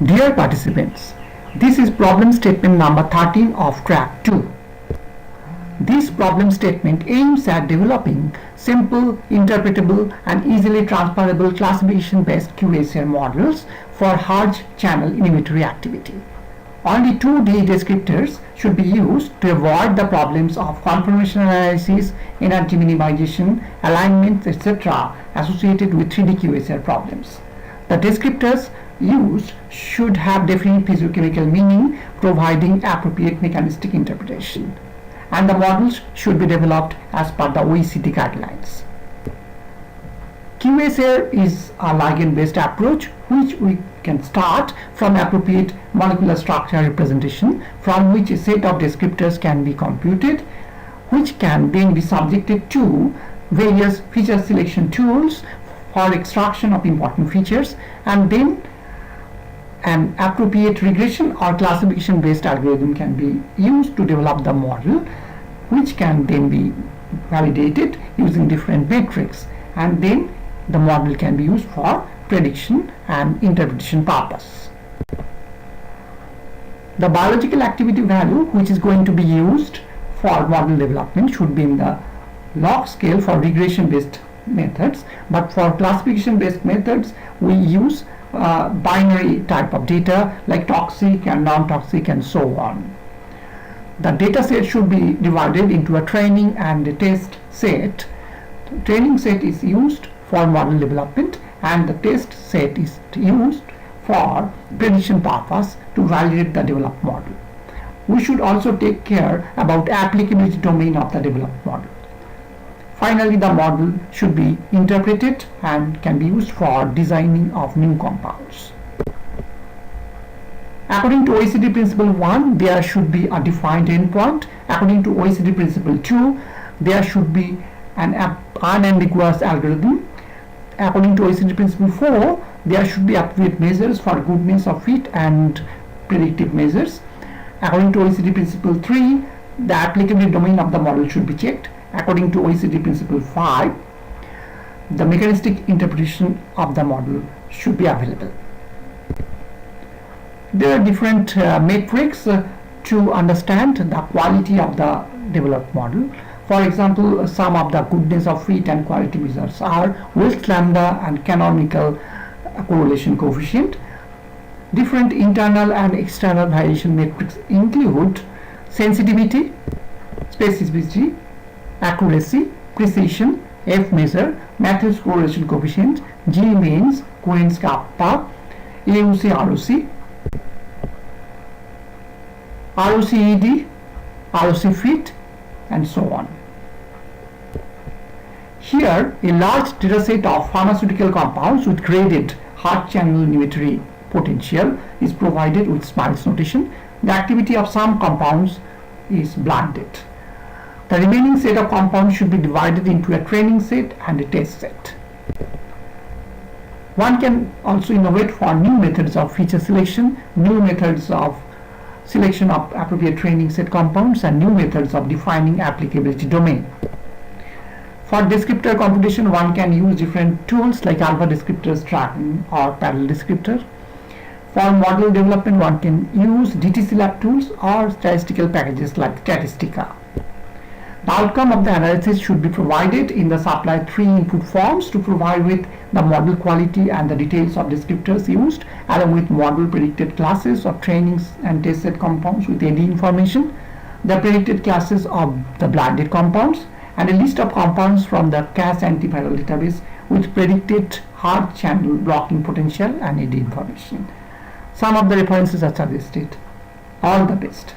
Dear participants, this is problem statement number 13 of track 2. This problem statement aims at developing simple, interpretable and easily transferable classification-based QSR models for large channel inhibitory activity. Only 2D descriptors should be used to avoid the problems of conformation analysis, energy minimization, alignment, etc. associated with 3D QSR problems. The descriptors used should have definite physiochemical meaning, providing appropriate mechanistic interpretation. And the models should be developed as per the OECD guidelines. QSR is a ligand-based approach which we can start from appropriate molecular structure representation from which a set of descriptors can be computed, which can then be subjected to various feature selection tools for extraction of important features, and then an appropriate regression or classification based algorithm can be used to develop the model, which can then be validated using different metrics, and then the model can be used for prediction and interpretation purpose. The biological activity value which is going to be used for model development should be in the log scale for regression based methods, but for classification based methods we use binary type of data like toxic and non-toxic and so on. The data set should be divided into a training and a test set. The training set is used for model development and the test set is used for prediction purpose to validate the developed model. We should also take care about applicability domain of the developed model. Finally, the model should be interpreted and can be used for designing of new compounds. According to OECD Principle 1, there should be a defined endpoint. According to OECD Principle 2, there should be an unambiguous algorithm. According to OECD Principle 4, there should be appropriate measures for goodness of fit and predictive measures. According to OECD Principle 3, the applicability domain of the model should be checked. According to OECD Principle 5, the mechanistic interpretation of the model should be available. There are different metrics to understand the quality of the developed model. For example, some of the goodness of fit and quality measures are Wilks lambda and canonical correlation coefficient. Different internal and external variation metrics include sensitivity, specificity, accuracy, precision, F measure, Matthews correlation coefficient, G means, Cohen's kappa, AUC ROC, ROCED, ROC fit, and so on. Here, a large dataset of pharmaceutical compounds with graded hard channel inhibitory potential is provided with SMILES notation. The activity of some compounds is blinded. The remaining set of compounds should be divided into a training set and a test set. One can also innovate for new methods of feature selection, new methods of selection of appropriate training set compounds, and new methods of defining applicability domain. For descriptor computation, one can use different tools like alpha descriptors tracking or parallel descriptor. For model development, one can use DTC lab tools or statistical packages like Statistica. The outcome of the analysis should be provided in the supplied 3 input forms to provide with the model quality and the details of descriptors used, along with model predicted classes of trainings and test set compounds with AD information, the predicted classes of the blinded compounds, and a list of compounds from the CAS antiviral database with predicted hard channel blocking potential and AD information. Some of the references are suggested. All the best.